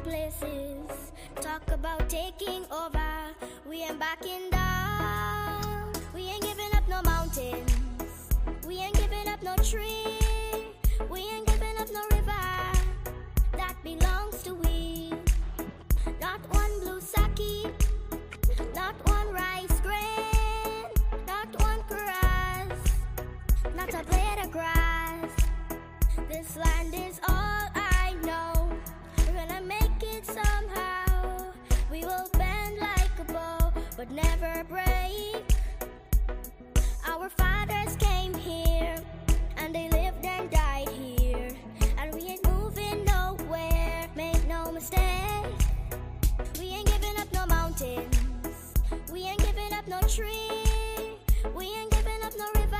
places. Talk about taking over. We ain't backing down. We ain't giving up no mountains. We ain't giving up no tree. We ain't giving up no river. That belongs to we. Not one blue sake. Not one rice grain. Not one grass. Not a blade of grass. This land is all I know. We're gonna make it somehow. We will bend like a bow, but never break. Our fathers came here, and they lived and died here. And we ain't moving nowhere, make no mistake. We ain't giving up no mountains. We ain't giving up no tree. We ain't giving up no river.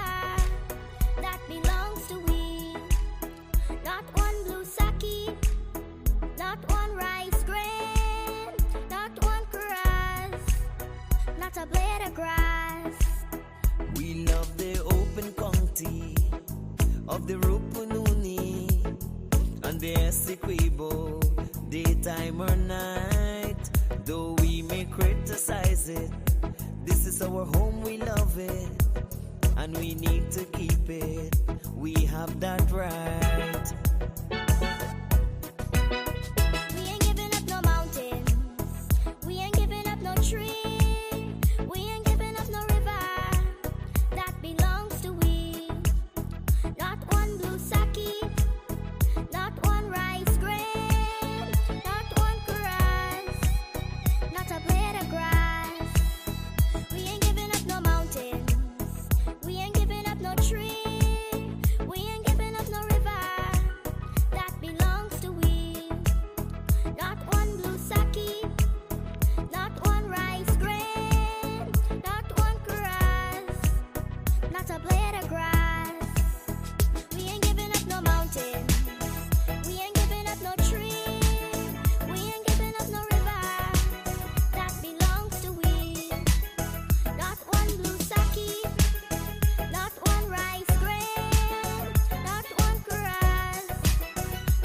That belongs to we. Not one blue sake. Not one rice grain. Not one grass. Not a blade of grass. We love the open county of the Rupununi and the Essequibo, daytime or night. Though we may criticize it, this is our home, we love it, and we need to keep it. We have that right. We ain't giving up no mountains. We ain't giving up no tree. We ain't giving up no river. That belongs to we. Not one blue sake. Not one rice grain. Not one grass. Not a blade of grass. We ain't giving up no mountains. We ain't giving up no tree. We ain't giving up no river. That belongs to we. Not one blue sake. Not one rice grain. Not one grass. Not a blade of grass. We ain't giving up no mountains. We ain't giving up no tree. We ain't giving up no river. That belongs to we. Not one blue sake. Not one rice grain. Not one grass.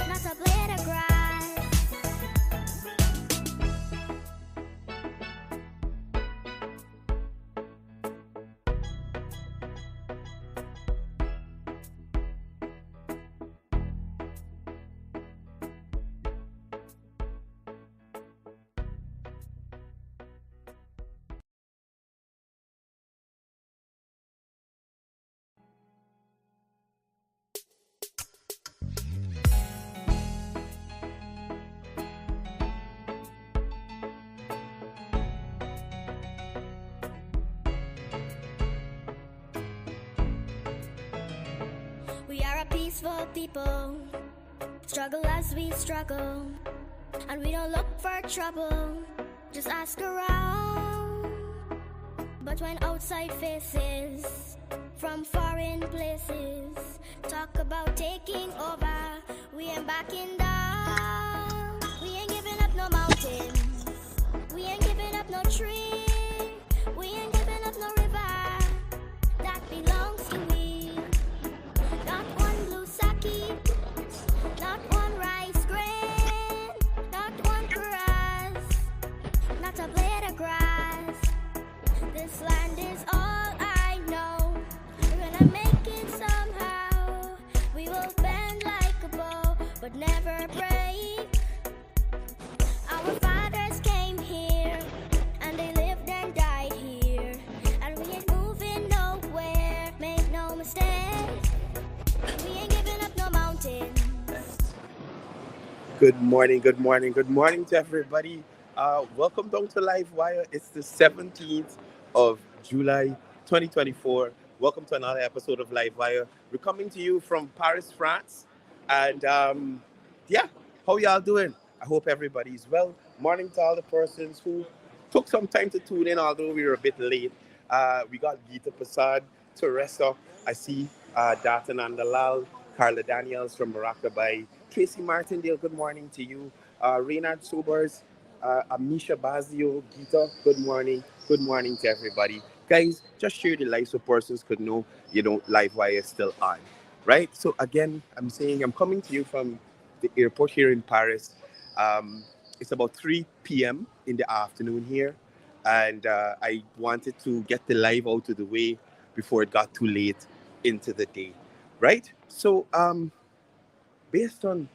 Not a blade of grass. We are a peaceful people, struggle as we struggle, and we don't look for trouble, just ask around. But when outside faces from foreign places talk about taking over, we ain't backing down. We ain't giving up no mountains. We ain't giving up no tree. We ain't giving up no river. That belongs to we. Not one blue sake. Not one rice grain. Not one grass. Not a blade of grass. This land is all I know. We're gonna make it somehow. We will bend like a bow, but never break. Our fathers came here, and they lived and died here. And we ain't moving nowhere, make no mistake. We ain't giving up no mountains. Good morning to everybody. Welcome down to Livewire. It's the 17th of July, 2024. Welcome to another episode of Livewire. We're coming to you from Paris, France. And how y'all doing? I hope everybody's well. Morning to all the persons who took some time to tune in, although we were a bit late. We got Geeta Prasad, Teresa. I see Datan Andalal, Carla Daniels from Maracaibo, Tracy Martindale, good morning to you. Reynard Sobers, Amisha Bazio, Geeta, good morning. Good morning to everybody. Guys, just share the live so persons could know, Livewire is still on. Right? So again, I'm coming to you from the airport here in Paris. It's about 3 p.m. in the afternoon here, and I wanted to get the live out of the way before it got too late into the day, right? So, based on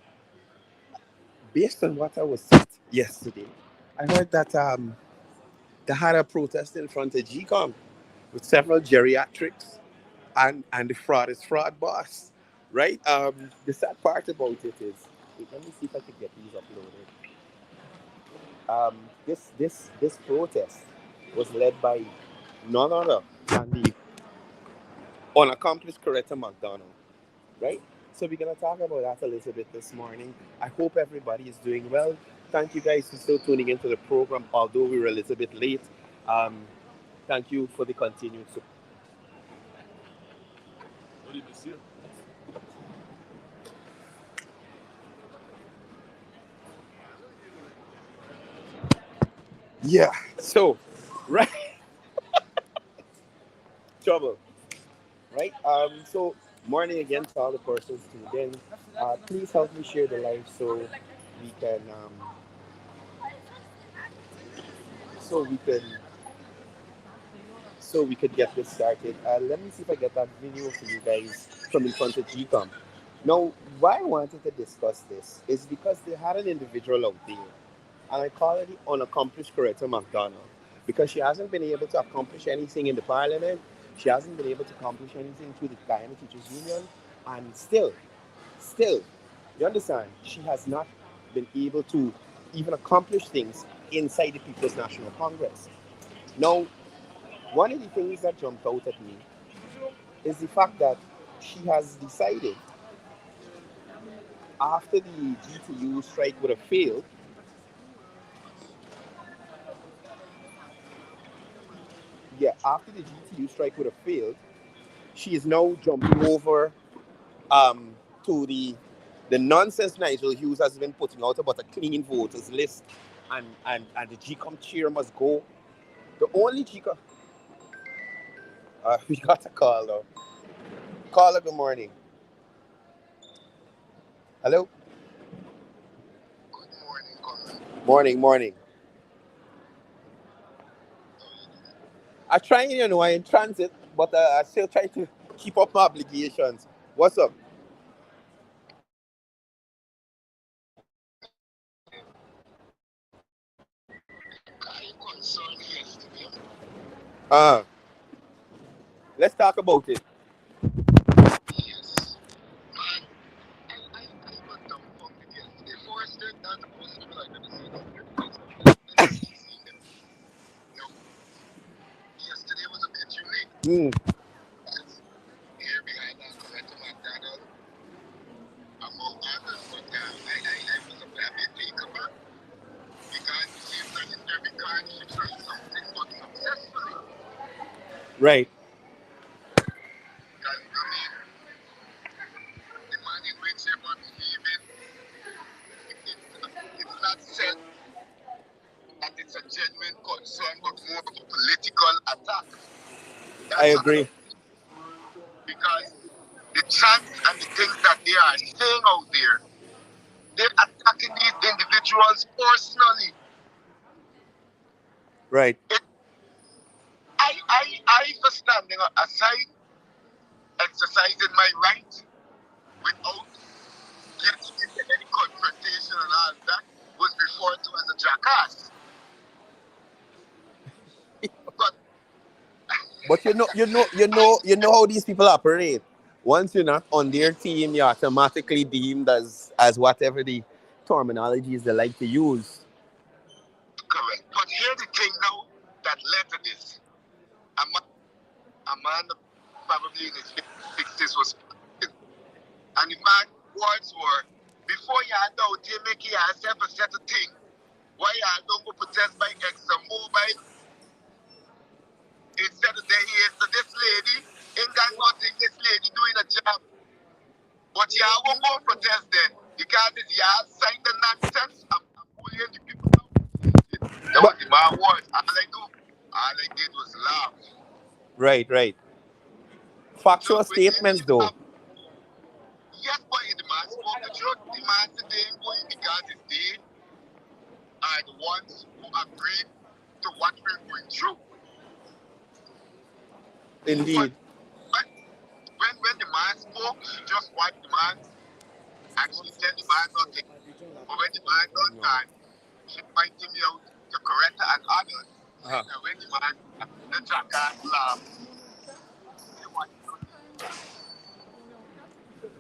based on what I was taught yesterday, I heard that they had a protest in front of GECOM with several geriatrics and the fraud is fraud boss, right? The sad part about it is, wait, let me see if I can get these uploaded. This protest was led by none other than the unaccomplished Coretta McDonald, right? So we're gonna talk about that a little bit this morning. I hope everybody is doing well. Thank you guys for still tuning into the program, although we were a little bit late. Um, Thank you for the continued support. Yeah. So, right, trouble. Right. So, morning again to all the persons tuned in. Please help me share the live we can um, so we can so we could get this started. Let me see if I get that video for you guys from in front of GCOM. Now, why I wanted to discuss this is because they had an individual out there, and I call her the unaccomplished Coretta McDonald, because she hasn't been able to accomplish anything in the parliament. She hasn't been able to accomplish anything through the Guyana Teachers Union, and still, you understand, she has not been able to even accomplish things inside the People's National Congress. Now, one of the things that jumped out at me is the fact that she has decided, after the GTU strike would have failed, after the GTU strike would have failed, she is now jumping over um, to the nonsense Nigel Hughes has been putting out about a clean voters list, and the GCOM chair must go. The only GCOM, we got a call though. Caller, good morning. Hello. Morning, morning. I try, I'm in transit, but I still try to keep up my obligations. What's up? Uh, let's talk about it. Mm, right. I agree. Right. But you know how these people operate. Once you're not on their team, you're automatically deemed as whatever the terminologies they like to use. Right, right. Factual statements, though. are the ones who agreed to what we're going through. Indeed. But when the man spoke, just what the man actually tell the man nothing. But when the man done that, she pointed me out to correct her and others. And when the man, the jackass laughed.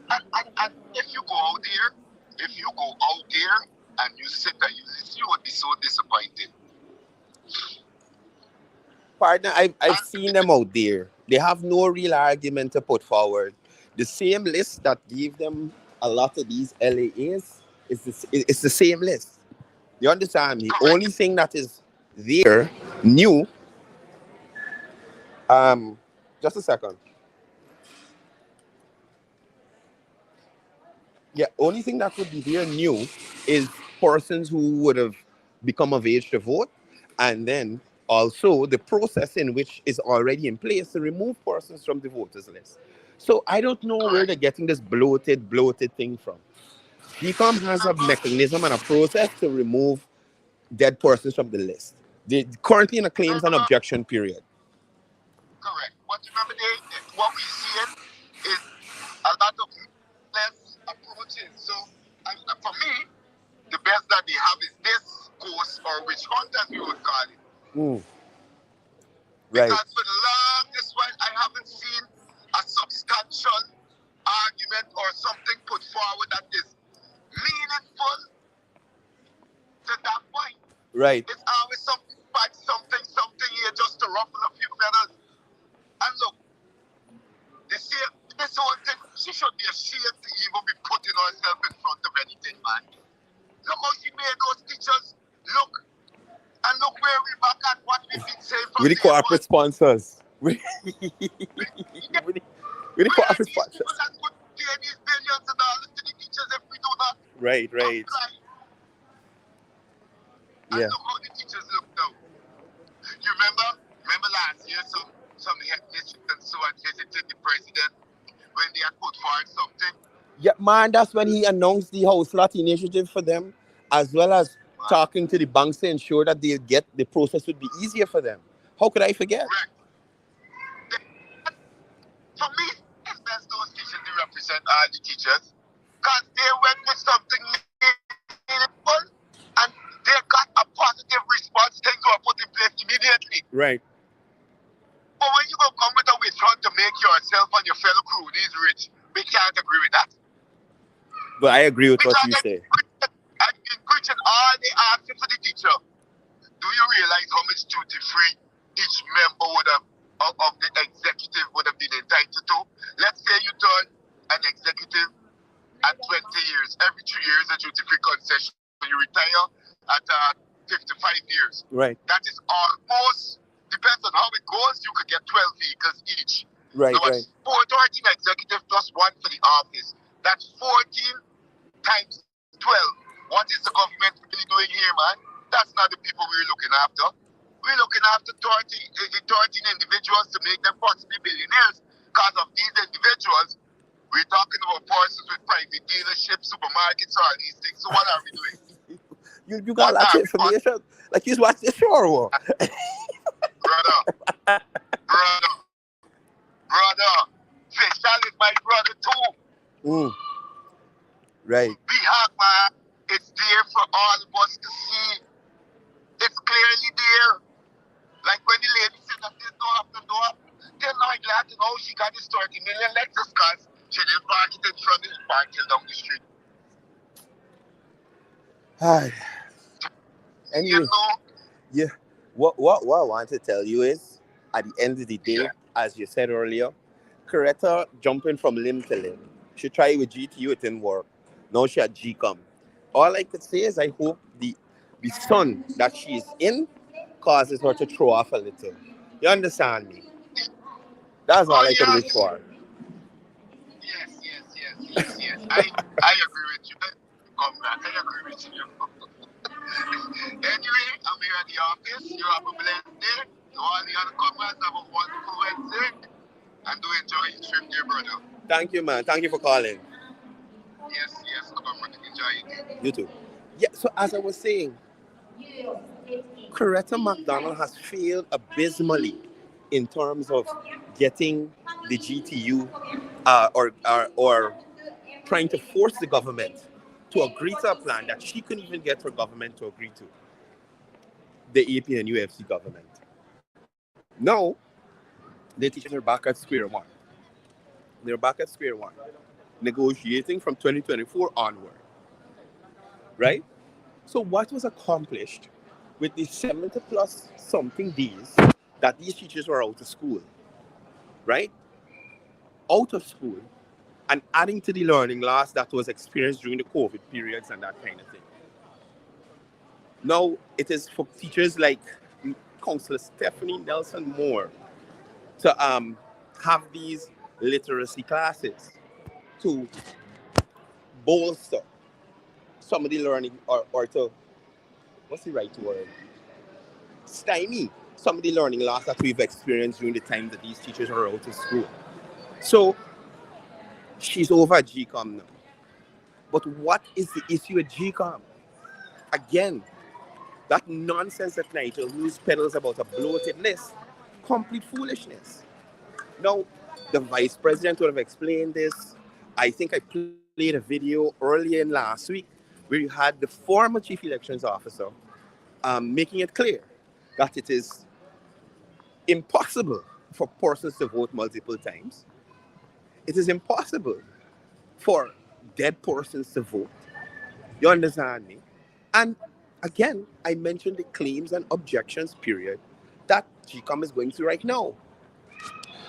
And if you go out there and you sit and you listen, you would be so disappointed. Partner, I've seen them out there. They have no real argument to put forward. The same list that gave them a lot of these LAAs it's the same list. You understand me? Correct. Only thing that is there new. Just a second. Yeah, only thing that would be there new is persons who would have become of age to vote, and then also the process in which is already in place to remove persons from the voters list. So I don't know where they're getting this bloated thing from. GECOM has a mechanism and a process to remove dead persons from the list. They're currently in a claims and objection period. Correct. But remember, what we see is a lot of less approaches. So for me, the best that they have is this course, or witch hunt as we would call it. Right. Because for the longest while, I haven't seen a substantial argument or something put forward that is meaningful to that point. Right. It's always something here just to ruffle a few feathers. And look, this whole thing, she should be ashamed to even be putting herself in front of anything, man. Look how she made those teachers look. And look where we back at what we've been saying from With the corporate sponsors. With the corporate sponsors. People that would pay these billions of dollars to the teachers if we do not. Right. And look how the teachers look now. You remember last year some headmistress and so on visited the president when they had put forward something? Yeah, man, that's when he announced the house lot initiative for them, as well as talking to the banks to ensure that the process would be easier for them. How could I forget? Correct. For me, it's best those teachers to represent all the teachers, because they went with something meaningful and they got a positive response. Things were put in place immediately. Right. But when you go come with a witch hunt to make yourself and your fellow cronies rich, we can't agree with that. But I agree with what you say. I've been preaching all day asking for the teacher. Do you realize how much duty-free each member of the executive would have been entitled to? Let's say you turn an executive at 20 years. Every 3 years, a duty-free concession. You retire at 55 years. Right. That is almost, depends on how it goes, you could get 12 vehicles each. Right, so right. 14 executive plus one for the office. That's 14 times 12. What is the government really doing here, man? That's not the people we're looking after. We're looking after 13 individuals to make them possibly billionaires. Because of these individuals, we're talking about persons with private dealerships, supermarkets, all these things. So what are we doing? You got lots of information. Like you watch the show or what? Brother. Vishal is my brother too. Right. Be hard, man. It's there for all of us to see. It's clearly there. Like when the lady said that this door after door, they're not glad to know she got this 30 million Lexus cars. She didn't park it in front of the park till down the street. Hi. Anyway, You know? Yeah. What I want to tell you is, at the end of the day, as you said earlier, Coretta jumping from limb to limb. She tried with GTU, it didn't work. Now she at GECOM. All I could say is I hope the sun that she's in causes her to throw off a little. You understand me? That's all I could wish for. Yes. I agree with you. Come back. I agree with you. Anyway, I'm here at the office. You have a blessed day. To all the other comrades, have a wonderful Wednesday. And do enjoy your trip, dear brother. Thank you, man. Thank you for calling. Yes, comrade. Enjoy it. You too. Yeah, so as I was saying, Coretta McDonald has failed abysmally in terms of getting the GTU or trying to force the government to agree to a plan that she couldn't even get her government to agree to, the AP and UFC government. Now, the teachers are back at square one. They're back at square one, negotiating from 2024 onward, right? So what was accomplished with the 70 plus something days that these teachers were out of school, right? Out of school and adding to the learning loss that was experienced during the COVID periods and that kind of thing. Now it is for teachers like Counselor Stephanie Nelson Moore to have these literacy classes to bolster some of the learning or to, what's the right word? Stymie some of the learning loss that we've experienced during the time that these teachers are out of school. So she's over at GECOM now. But what is the issue at GECOM? Again, that nonsense that Nigel Hughes peddles about a bloated list, complete foolishness. Now, the vice president would have explained this. I think I played a video earlier in last week where you had the former chief elections officer making it clear that it is impossible for persons to vote multiple times. It is impossible for dead persons to vote. You understand me? And again, I mentioned the claims and objections period that GECOM is going through right now.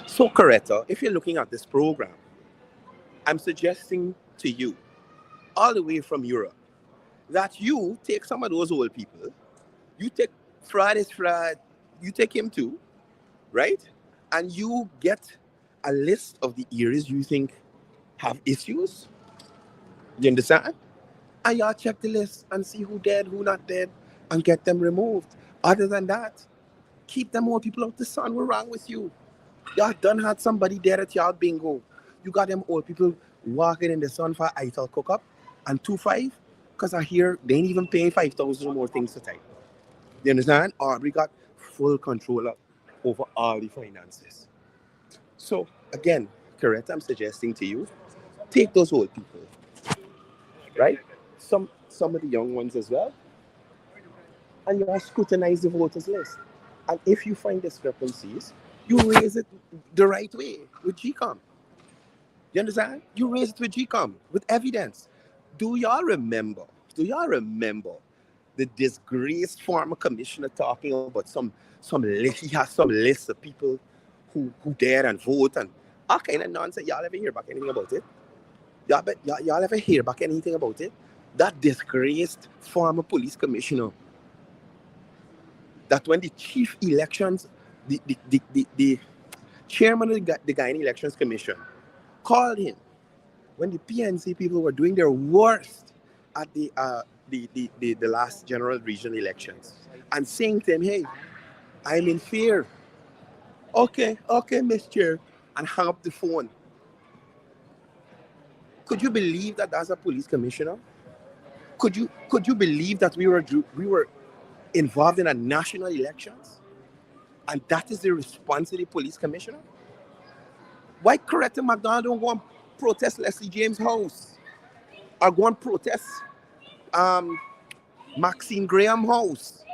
So, Coretta, if you're looking at this program, I'm suggesting to you, all the way from Europe, that you take some of those old people, you take Fred, you take him too, right? And you get a list of the areas you think have issues. You understand? And y'all check the list and see who dead, who not dead, and get them removed. Other than that, keep them old people out the sun. What's wrong with you? Y'all done had somebody dead at y'all bingo. You got them old people walking in the sun for ITAL cook up and 2.5 because I hear they ain't even paying 5,000 or more things to type. You understand? Or we got full control over all the finances. So again, correct, I'm suggesting to you, take those old people, right? Some of the young ones as well, and you scrutinize the voters list. And if you find discrepancies, you raise it the right way with GECOM. You understand? You raise it with GECOM with evidence. Do y'all remember the disgraced former commissioner talking about some list? He has some list of people who dare and vote and all kind of nonsense. Y'all ever hear back anything about it? Y'all ever hear back anything about it? That disgraced former police commissioner, that when the chief elections, the chairman of the Guyana Elections Commission called him when the PNC people were doing their worst at the last general regional elections and saying to him, hey, I'm in fear. Okay, Mr. Chair, and hung up the phone. Could you believe that as a police commissioner? Could you believe that we were involved in a national elections? And that is the response of the police commissioner? Why Coretta McDonald don't go and protest Leslie James' house? Or go and protest Maxine Graham's house?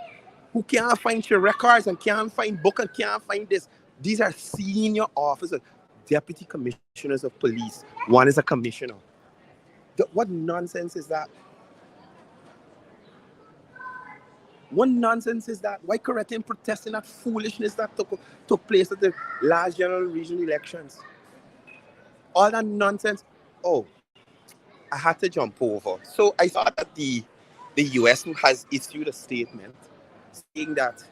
Who can't find your records and can't find book and can't find this. These are senior officers, deputy commissioners of police. One is a commissioner. What nonsense is that? What nonsense is that? Why correct him protesting that foolishness that took place at the last general regional elections? All that nonsense. Oh, I had to jump over. So I saw that the US has issued a statement saying that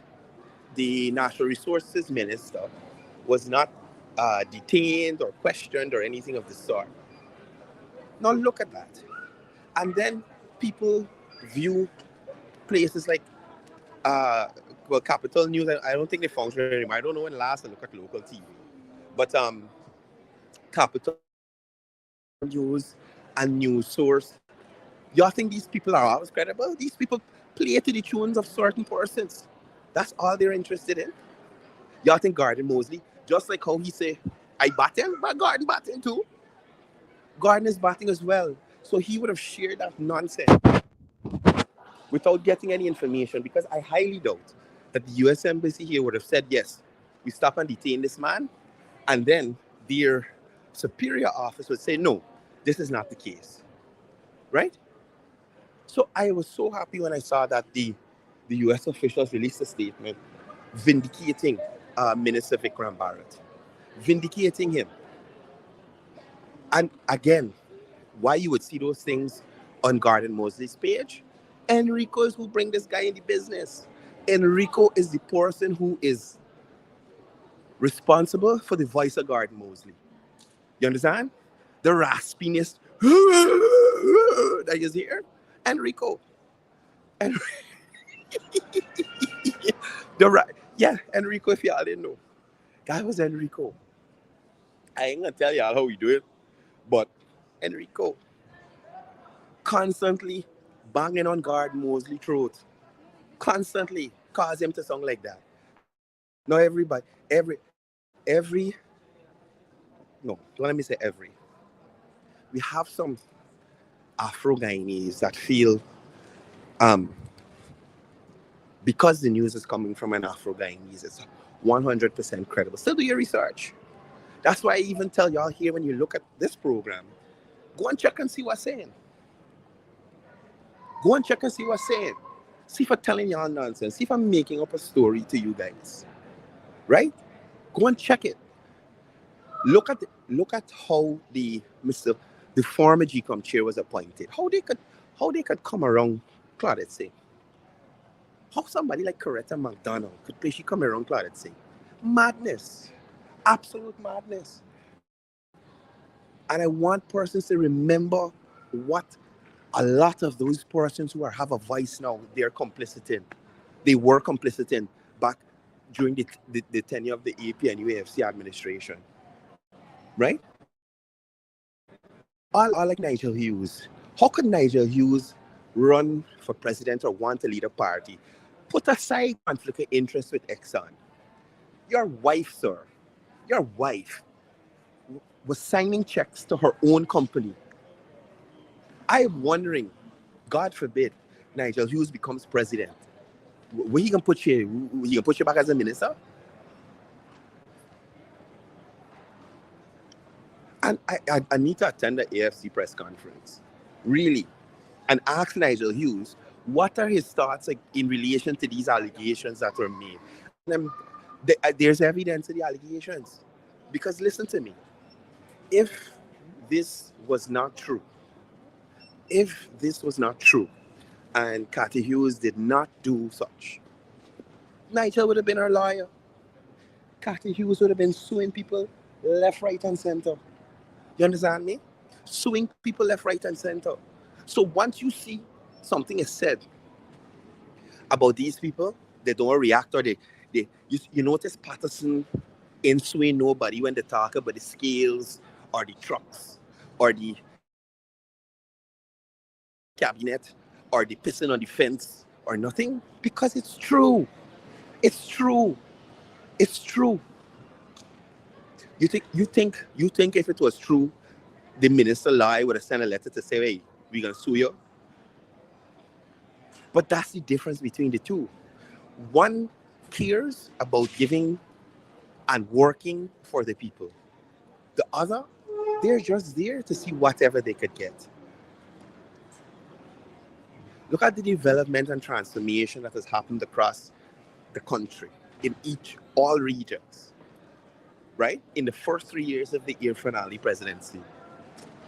the Natural Resources Minister was not detained or questioned or anything of the sort. Now look at that. And then people view places like Capital News. I don't think they function anymore. I don't know when last I look at local TV. But Capital News and News Source, y'all think these people are always credible? These people play to the tunes of certain persons. That's all they're interested in. Y'all think Gordon Mosley, just like how he say, I batting, but Gordon batting too. Gordon is batting as well. So he would have shared that nonsense without getting any information, because I highly doubt that the US Embassy here would have said, yes, we stop and detain this man. And then their superior office would say, no, this is not the case. Right? So I was so happy when I saw that the US officials released a statement vindicating Minister Vikram Bharat, vindicating him. And again, why you would see those things on Gordon Mosley's page? Enrico is who bring this guy in the business. Enrico is the person who is responsible for the voice of Gordon Mosley. You understand? The raspiness that is here. Enrico. And Enrico, if y'all didn't know. That was Enrico. I ain't gonna tell y'all how we do it, but Enrico constantly banging on Gordon Mosley's throat. Constantly cause him to sound like that. Now everybody, no, don't let me say every. We have some Afro-Guyanese that feel, because the news is coming from an Afro-Guyanese, it's 100% credible. Still do your research. That's why I even tell y'all here, when you look at this program, go and check and see what's saying. Go and check and see what's saying. See if I'm telling y'all nonsense. See if I'm making up a story to you guys. Right? Go and check it. Look at how the former GECOM chair was appointed. How they could come around Claudette Singh. How somebody like Coretta McDonald could play she come around Claudette Singh. Madness. Absolute madness. And I want persons to remember what a lot of those persons who have a voice now, they're complicit in. They were complicit in back during the tenure of the AP and UAFC administration. Right? All like Nigel Hughes. How could Nigel Hughes run for president or want to lead a party? Put aside conflict of interest with Exxon. Your wife, sir, your wife was signing checks to her own company. I'm wondering, God forbid, Nigel Hughes becomes president. Where he can put you? He can put you back as a minister? And I need to attend the AFC press conference, really, and ask Nigel Hughes what are his thoughts in relation to these allegations that were made. And there's evidence of the allegations. Because listen to me, if this was not true, and Cathy Hughes did not do such, Nigel would have been her lawyer. Cathy Hughes would have been suing people left, right, and center. You understand me? Suing people left, right, and center. So once you see something is said about these people, they don't react, or you notice Patterson ain't suing nobody when they talk about the scales or the trucks or the cabinet or the pissing on the fence or nothing, because it's true. It's true. It's true. You think if it was true, the minister lie would have sent a letter to say, hey, we're gonna sue you? But that's the difference between the two. One cares about giving and working for the people. The other, they're just there to see whatever they could get. Look at the development and transformation that has happened across the country in all regions, right? In the first 3 years of the Irfan Ali presidency.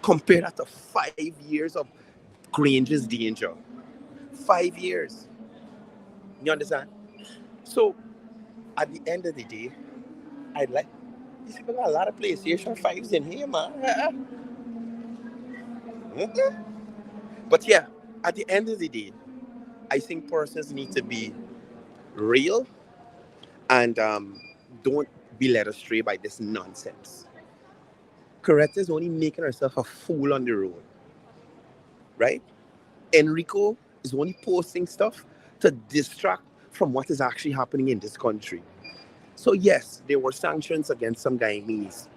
Compare that to 5 years of Granger's danger. 5 years. You understand? So, at the end of the day, I'd like, these people got a lot of PlayStation 5s in here, man. Mm-hmm. But yeah, at the end of the day, I think persons need to be real and don't be led astray by this nonsense. Coretta is only making herself a fool on the road, right? Enrico is only posting stuff to distract from what is actually happening in this country. So yes, there were sanctions against some Guyanese,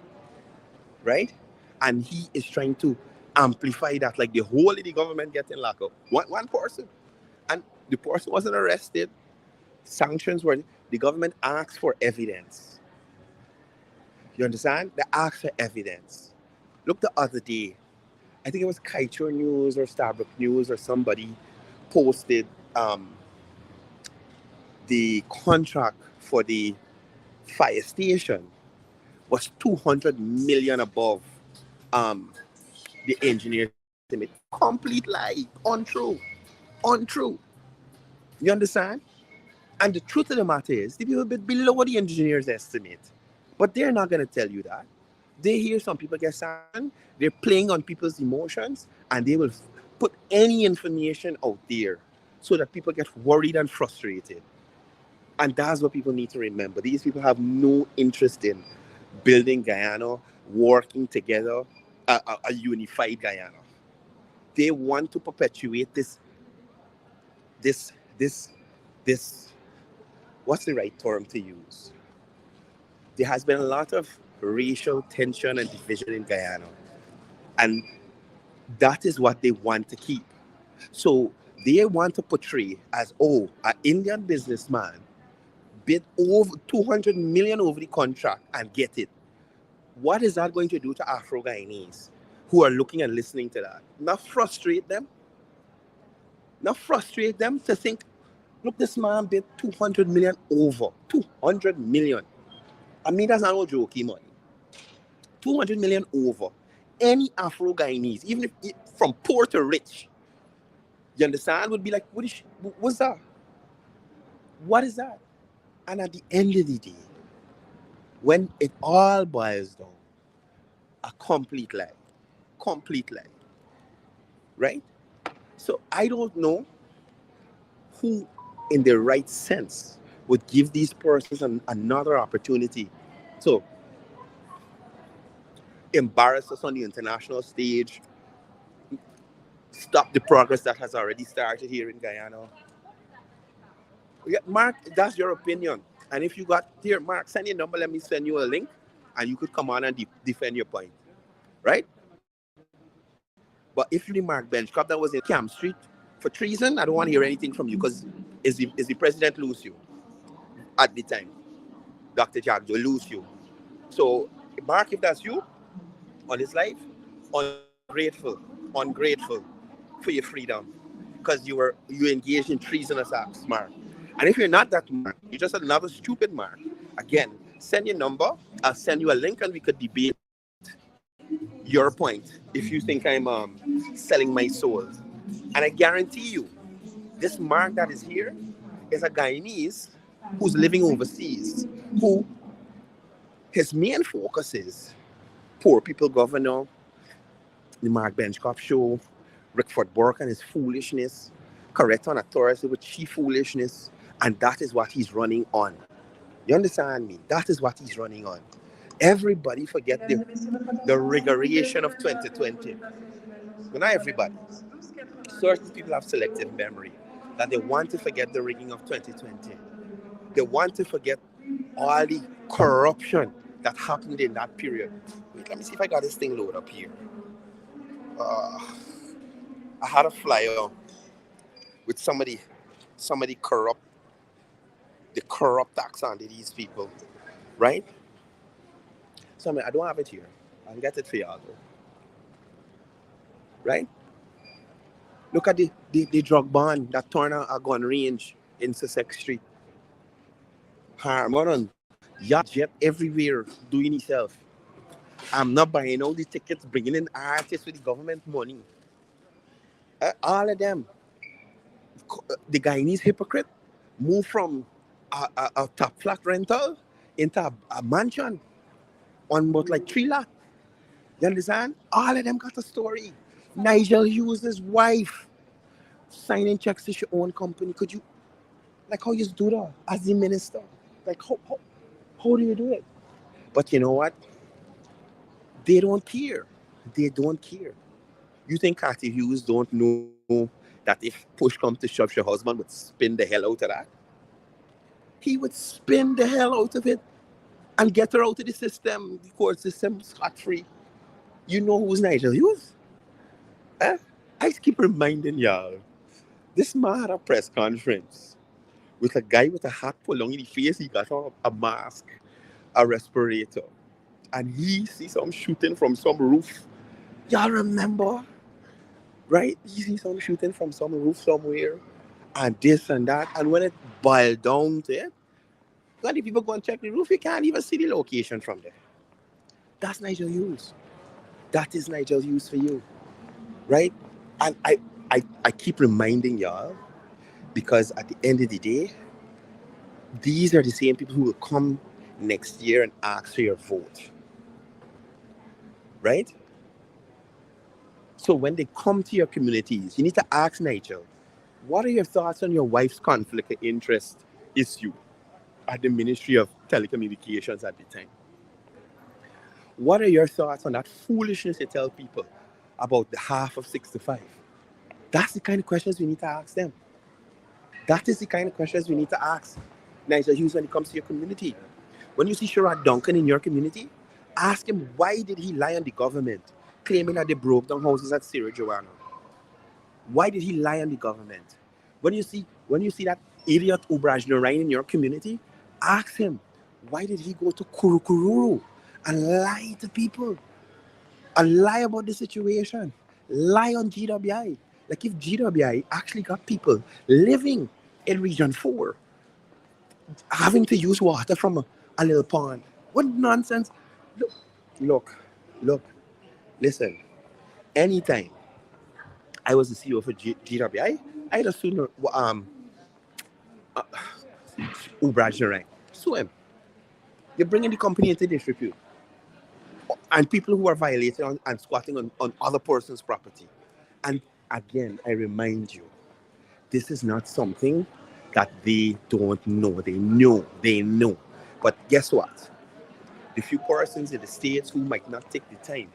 right? And he is trying to amplify that, like the whole of the government getting locked up. One person. And the person wasn't arrested. Sanctions were, the government asked for evidence. You understand? They asked for evidence. Look, the other day, I think it was Kaito News or Starbuck News or somebody posted the contract for the fire station was 200 million above um, the engineer's estimate. Complete lie. Untrue. Untrue. You understand? And the truth of the matter is, they were a bit below the engineer's estimate. But they're not going to tell you that. They hear some people get sanctioned, they're playing on people's emotions, and they will put any information out there so that people get worried and frustrated. And that's what people need to remember. These people have no interest in building Guyana, working together, a unified Guyana. They want to perpetuate this, this, what's the right term to use? There has been a lot of racial tension and division in Guyana. And that is what they want to keep. So they want to portray as, oh, an Indian businessman bid over 200 million over the contract and get it. What is that going to do to Afro-Guyanese who are looking and listening to that? Not frustrate them. Not frustrate them to think, look, this man bid 200 million over. 200 million. I mean, that's not no jokey money. 200 million over. Any Afro-Guyanese, even if from poor to rich, you understand, would be like, what's that? What is that? And at the end of the day, when it all boils down, a complete lie. Complete lie. Right? So I don't know who, in the right sense, would give these persons another opportunity to embarrass us on the international stage, stop the progress that has already started here in Guyana. Yeah, Mark, that's your opinion. And if you got here, Mark, send your number, let me send you a link, and you could come on and defend your point. Right? But if you the Mark Benchcop that was in Camp Street for treason, I don't want to hear anything from you because is the president lose you at the time? Dr. Jack Joe lose you. So Mark, if that's you on his life, ungrateful for your freedom because you engaged in treasonous acts, Mark. And if you're not that Mark, you're just another stupid Mark. Again, send your number. I'll send you a link and we could debate your point if you think I'm selling my soul. And I guarantee you, this Mark that is here is a Guyanese who's living overseas, who his main focus is poor people governor, the Mark Benchcop show, Rickford Burke and his foolishness, Correcton Authority with chief foolishness, and that is what he's running on. You understand me? That is what he's running on. Everybody forget the rigorous of 2020. Well, not everybody. Certain people have selective memory that they want to forget the rigging of 2020. They want to forget all the corruption that happened in that period. Wait, let me see if I got this thing loaded up here. I had a flyer with somebody corrupt, the corrupt tax on these people, right? So I don't have it here. I'll get it for y'all though. Right? Look at the drug ban that turned a gun range in Sussex Street. Harmon, yacht jet everywhere doing itself. I'm not buying all the tickets, bringing in artists with the government money. All of them. The Guyanese hypocrite moved from a top flat rental into a mansion on about like 3 lakh. You understand? All of them got a story. Nigel Hughes' wife signing checks to your own company. Could you, like, how you do that as the minister? Like, how do you do it? But you know what? They don't care. They don't care. You think Cathy Hughes don't know that if push comes to shove, your husband would spin the hell out of that. He would spin the hell out of it and get her out of the system, the court system, scot free. You know who's Nigel Hughes? Eh? I keep reminding y'all. This man had a press conference with a guy with a hat pulled on in the face. He got on a mask, a respirator, and he sees some shooting from some roof. Y'all remember? Right? He sees some shooting from some roof somewhere, and this and that. And when it boiled down to it, when the people go and check the roof, you can't even see the location from there. That's Nigel Hughes. That is Nigel Hughes for you, right? And I keep reminding y'all because at the end of the day, these are the same people who will come next year and ask for your vote, right? So when they come to your communities, you need to ask Nigel, what are your thoughts on your wife's conflict of interest issue at the Ministry of Telecommunications at the time? What are your thoughts on that foolishness you tell people about the half of 65? That's the kind of questions we need to ask them. That is the kind of questions we need to ask Nigel Hughes when it comes to your community. When you see Sherrod Duncan in your community, ask him why did he lie on the government, claiming that they broke down houses at Sierra Joanna. Why did he lie on the government? When you see that idiot Ubraj Narain in your community, ask him why did he go to Kurukururu and lie to people and lie about the situation, lie on GWI. Like if GWI actually got people living in Region 4 having to use water from a little pond. What nonsense. Look, listen, anytime I was the CEO for GWI, I'd have sooner Ubraj Narain. Sue him. You're bringing the company into disrepute. And people who are violating and squatting on other person's property. And again, I remind you, this is not something that they don't know. They know. But guess what? The few persons in the States who might not take the time.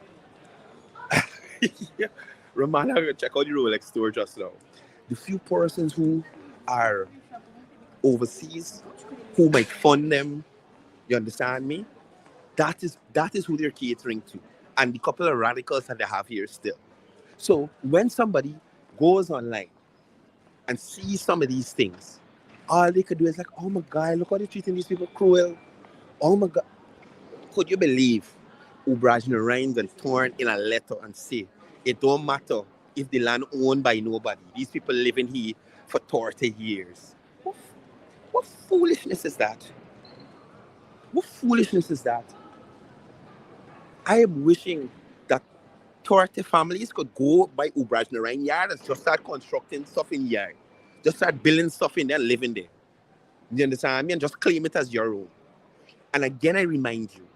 Yeah. Romana, check out the Rolex store just now. The few persons who are overseas, who might fund them, you understand me? That is who they're catering to. And the couple of radicals that they have here still. So when somebody goes online and sees some of these things, all they could do is like, oh my God, look how they're treating these people cruel. Oh my God. Could you believe Ubraj Narain and torn in a letter and say, it don't matter if the land owned by nobody. These people living here for 30 years. What foolishness is that? What foolishness is that? I am wishing that 30 families could go by Ubraj Narain yard and just start constructing stuff in yard. Just start building stuff in there and living there. You understand me? And just claim it as your own. And again, I remind you,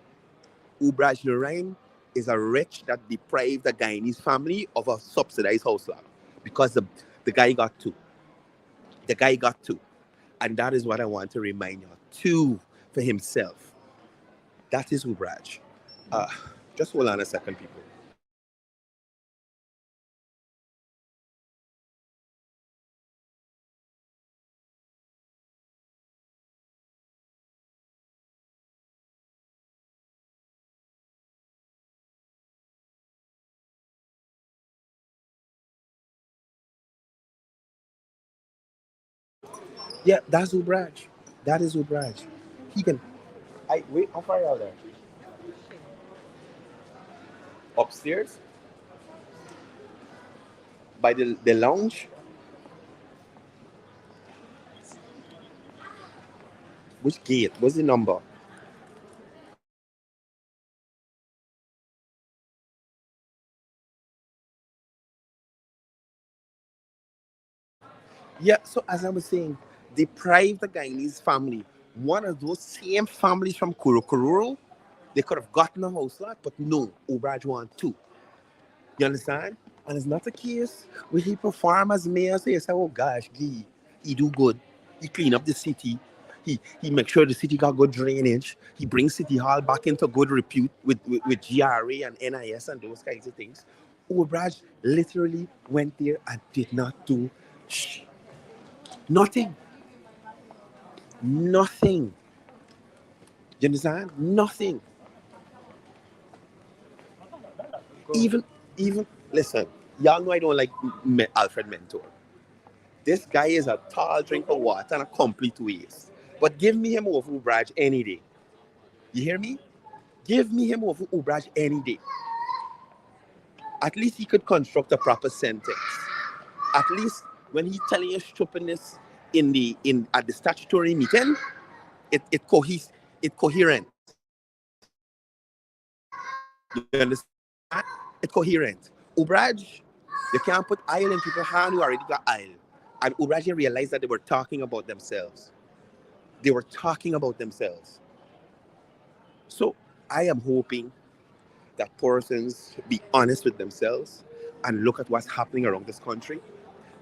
Ubraj Narain is a wretch that deprived the Guyanese family of a subsidized house lot because the guy got two. The guy got two. And that is what I want to remind you. Two for himself. That is Ubraj. Just hold on a second, people. Yeah, that's Ubraj. That is Ubraj. He can. Wait. How far are there? Upstairs by the lounge. Which gate? What's the number? Yeah. So as I was saying, deprive the Guyanese family. One of those same families from Kurukururu, they could have gotten a house lot, but no, Ubraj want two. You understand? And it's not the case where he perform as mayor, so you say, oh gosh, he do good. He clean up the city. He make sure the city got good drainage. He brings City Hall back into good repute with GRA and NIS and those kinds of things. Ubraj literally went there and did not do Shh. Nothing. Nothing. You understand? Nothing. Even, listen, y'all know I don't like Alfred Mentor. This guy is a tall drink of water and a complete waste. But give me him over Ubraj any day. You hear me? Give me him over Ubraj any day. At least he could construct a proper sentence. At least when he's telling you stupidness in at the statutory meeting, it coherent. You understand? It's coherent. Ubraj, you can't put aisle in people's hand who already got aisle. And Ubraj realized that they were talking about themselves. They were talking about themselves. So I am hoping that persons be honest with themselves and look at what's happening around this country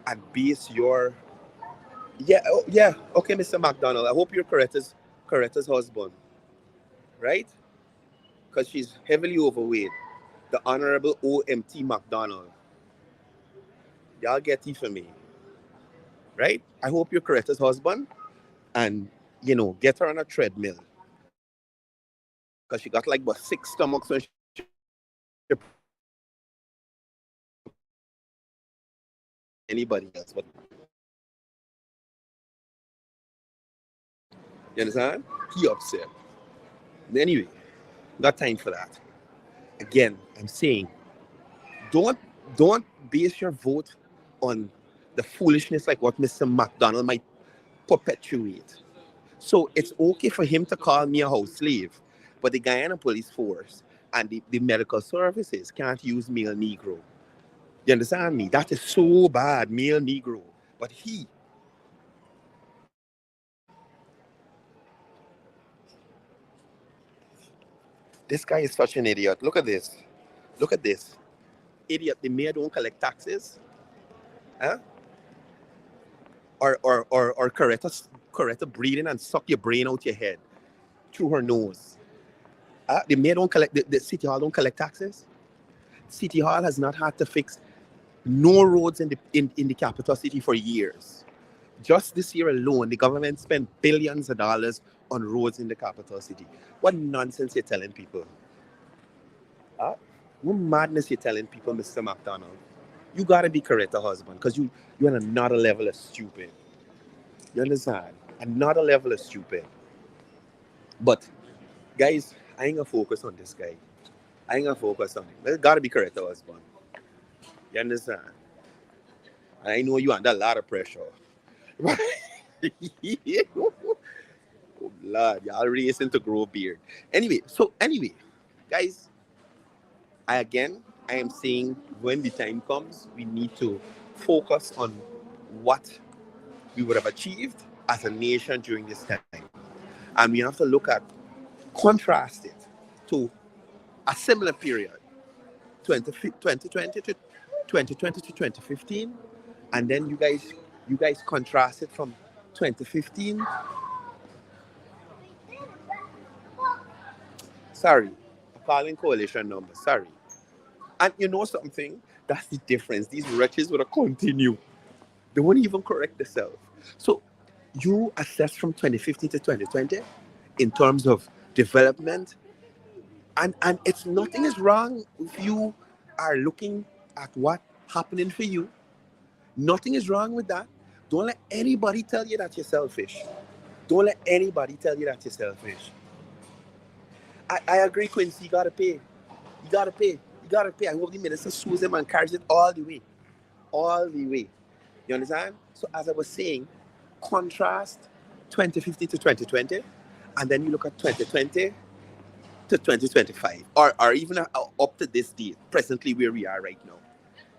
and base your okay, Mr. McDonald. I hope you're Coretta's husband, right? Because she's heavily overweight. The Honorable OMT McDonald. Y'all get it for me, right? I hope you're Coretta's husband and get her on a treadmill. Because she got like but 6 stomachs when she anybody else. But you understand? He upset. Anyway, got time for that. Again, I'm saying don't base your vote on the foolishness like what Mr. McDonald might perpetuate. So it's okay for him to call me a house slave, but the Guyana Police Force and the medical services can't use male Negro. You understand me? That is so bad, male Negro. But this guy is such an idiot. Look at this. Look at this. Idiot, the mayor don't collect taxes. Huh? Or Coretta breathing and suck your brain out your head through her nose. The mayor don't collect, the city hall don't collect taxes. City hall has not had to fix no roads in the capital city for years. Just this year alone, the government spent billions of dollars on roads in the capital city. What nonsense you're telling people? Huh? What madness you're telling people, Mr. McDonald? You gotta be correct, a husband, because you're on another level of stupid. You understand? Another level of stupid. But guys, I ain't gonna focus on this guy. I ain't gonna focus on him. There's gotta be correct, a husband. You understand? I know you under a lot of pressure. Oh, Lord, y'all racing to grow beard. Anyway, guys, I am saying when the time comes, we need to focus on what we would have achieved as a nation during this time. And we have to contrast it to a similar period, 2020 to 2015. And then you guys contrast it from 2015. Sorry, I'm calling coalition number. Sorry. And you know something? That's the difference. These wretches would have continued. They won't even correct themselves. So you assess from 2015 to 2020 in terms of development, and it's nothing is wrong if you are looking at what happening for you. Nothing is wrong with that. Don't let anybody tell you that you're selfish. Don't let anybody tell you that you're selfish. I agree, Quincy. You gotta pay. You gotta pay. You gotta pay. I hope the minister sues him and carries it all the way. All the way. You understand? So as I was saying, contrast 2050 to 2020, and then you look at 2020 to 2025, or even up to this date, presently where we are right now.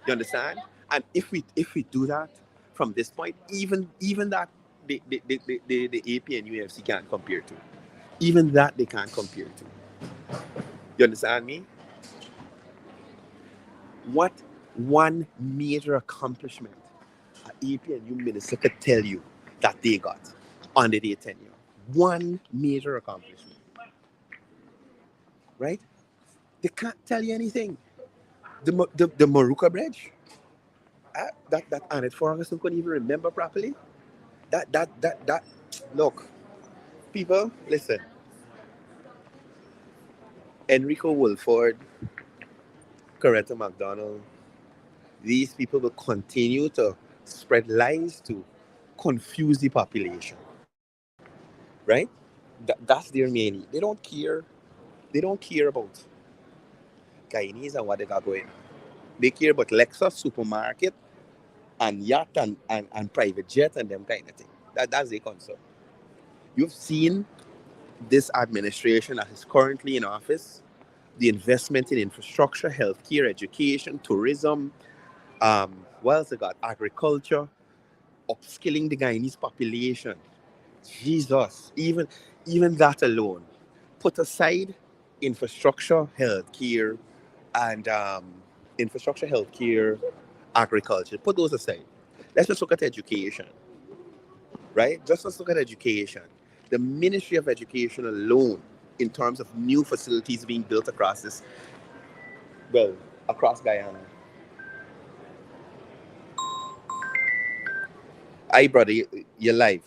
You understand? And if we do that from this point, even that the AP and UFC can't compare to. Even that they can't compare to. You understand me? What one major accomplishment an AP and U minister could tell you that they got under their tenure? One major accomplishment. Right? They can't tell you anything. The Maruka Bridge? That Annette Ferguson couldn't even remember properly. That. Look, people, listen. Enrico Wilford, Coretta McDonald, these people will continue to spread lies to confuse the population, right? That's their main need. They don't care. They don't care about Guyanese and what they got going on. They care about Lexus supermarket and yacht and private jet and them kind of thing. That's their concern. You've seen this administration that is currently in office, the investment in infrastructure, healthcare, education, tourism, what else they got? Agriculture, upskilling the Guyanese population. Jesus, even that alone. Put aside infrastructure, healthcare, and agriculture. Put those aside. Let's just look at education, right? Just let's look at education. The Ministry of Education alone, in terms of new facilities being built across well, across Guyana. Aye, brother, you're live.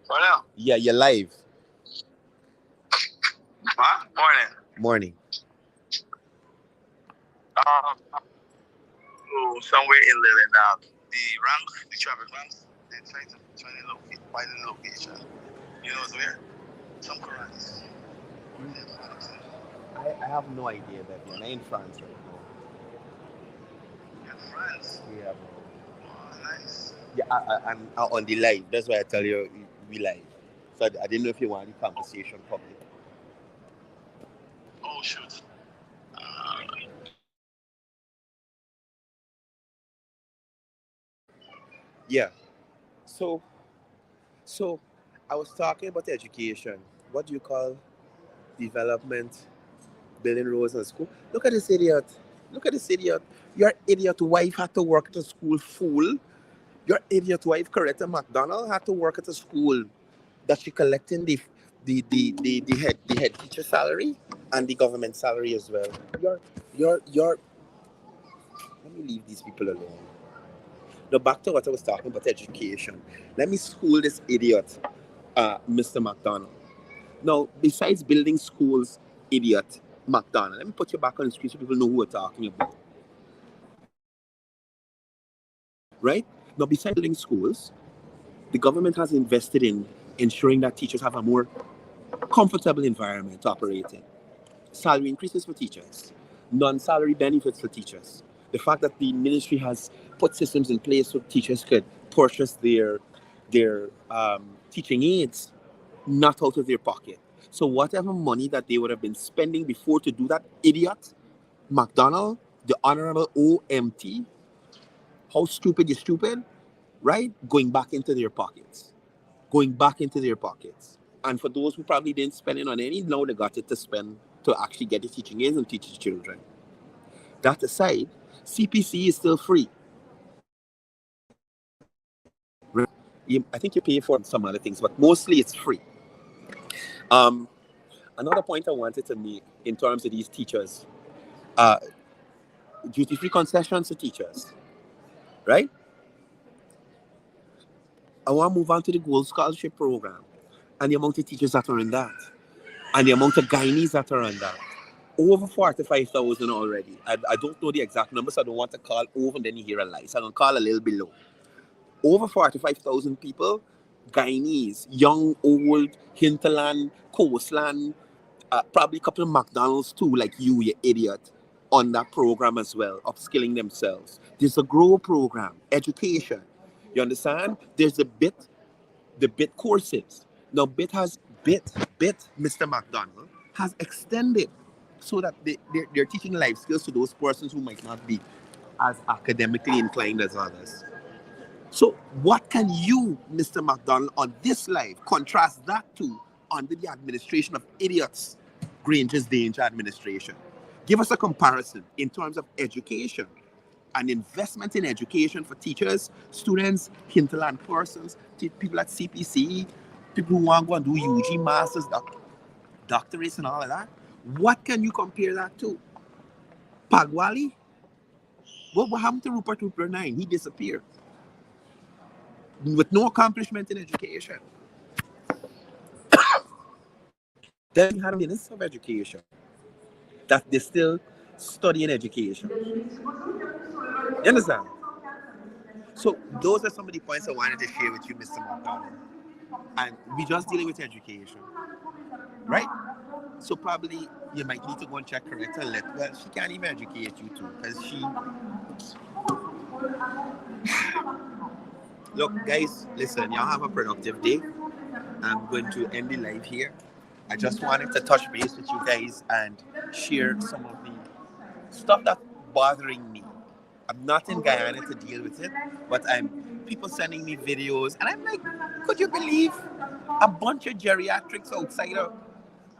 What now? Yeah, you're live. Huh? Morning. Morning. Somewhere in Lily now, the traffic ranks, they try to find the location. You know where? Some Qurans. I have no idea, baby. I'm in France right In France? now. Yeah, Oh, nice. yeah. I'm on the live. That's why I tell you we live. So I didn't know if you want the conversation public. Oh, shoot. Yeah. So so I was talking about education. What do you call development, building roads and school? Look at this idiot. Look at this idiot. Your idiot wife had to work at a school, fool. Your idiot wife, Coretta McDonald, had to work at a school that she collecting the head teacher salary and the government salary as well. You're let me leave these people alone. Now back to what I was talking about education. Let me school this idiot, Mr. McDonald. Now, besides building schools, idiot McDonald, let me put you back on the screen so people know who we're talking about. Right? Now, besides building schools, the government has invested in ensuring that teachers have a more comfortable environment to operate in. Salary increases for teachers, non-salary benefits for teachers. The fact that the ministry has put systems in place so teachers could purchase their teaching aids, not out of their pocket. So whatever money that they would have been spending before to do that, idiot, McDonald, the honorable OMT, how stupid you stupid, right? Going back into their pockets. Going back into their pockets. And for those who probably didn't spend it on any, now they got it to spend to actually get the teaching aids and teach the children. That aside, CPC is still free. Right? I think you pay for some other things, but mostly it's free. Another point I wanted to make in terms of these teachers, duty-free concessions to teachers, right? I want to move on to the Gold Scholarship Program and the amount of teachers that are in that, and the amount of Guyanese that are on that. Over 45,000 already. I don't know the exact number, so I don't want to call over and then you hear a lie. So I'm going to call a little below. Over 45,000 people, Guyanese, young, old, hinterland, coastland, probably a couple of McDonald's too, like you idiot, on that program as well, upskilling themselves. There's a GROW program, education. You understand? There's the BIT courses. Now BIT, Mr. McDonald, has extended so that they're teaching life skills to those persons who might not be as academically inclined as others. So what can you, Mr. McDonald, on this live, contrast that to under the administration of idiots, Granger's Danger administration? Give us a comparison in terms of education and investment in education for teachers, students, hinterland persons, people at CPC, people who want to go and do UG masters, doctorates and all of that. What can you compare that to? Pagwali? What happened to Rupert Rupert 9? He disappeared with no accomplishment in education. Then we had a minister of education that they still study in education. You understand? So those are some of the points I wanted to share with you, Mr. McDonald. And we just dealing with education, right? So probably you might need to go and check correct and let. Well, she can't even educate you too, because she. Look, guys, listen. Y'all have a productive day. I'm going to end the live here. I just wanted to touch base with you guys and share some of the stuff that's bothering me. I'm not in Guyana to deal with it, but I'm people sending me videos, and I'm like, could you believe a bunch of geriatrics outside of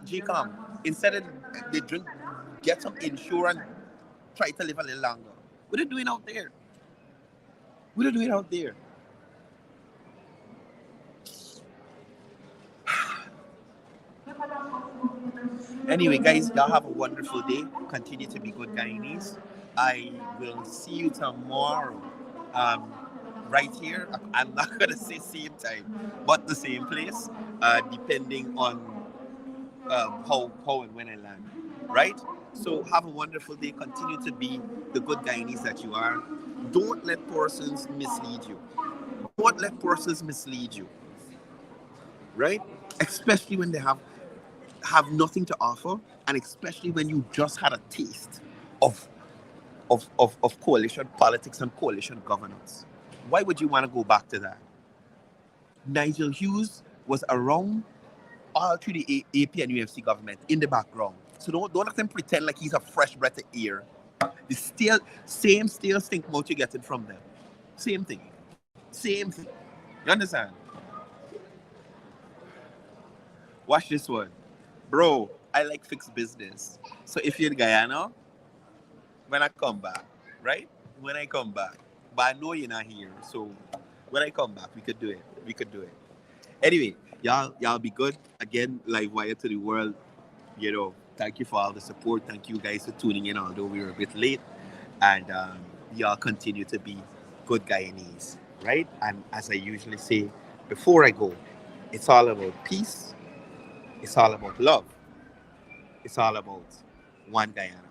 GECOM instead of they drink, get some insurance, try to live a little longer? What are they doing out there? What are they doing out there? Anyway, guys, y'all have a wonderful day. Continue to be good Guyanese. I will see you tomorrow. Um, right here. I'm not gonna say same time, but the same place, depending on how and when I land. Right? So have a wonderful day. Continue to be the good Guyanese that you are. Don't let persons mislead you. Don't let persons mislead you. Right? Especially when they have nothing to offer, and especially when you just had a taste of of coalition politics and coalition governance. Why would you want to go back to that? Nigel Hughes was around all through the AP and UFC government in the background. So don't let him pretend like he's a fresh breath of air. The same stale stink mouth you're getting from them. Same thing. Same thing. You understand? Watch this one. Bro, I like fixed business. So if you're in Guyana, when I come back, right? When I come back. But I know you're not here. So when I come back, we could do it. We could do it. Anyway, y'all be good. Again, live wire to the world. Thank you for all the support. Thank you guys for tuning in, although we were a bit late. And y'all continue to be good Guyanese, right? And as I usually say before I go, it's all about peace. It's all about love. It's all about one Guyana.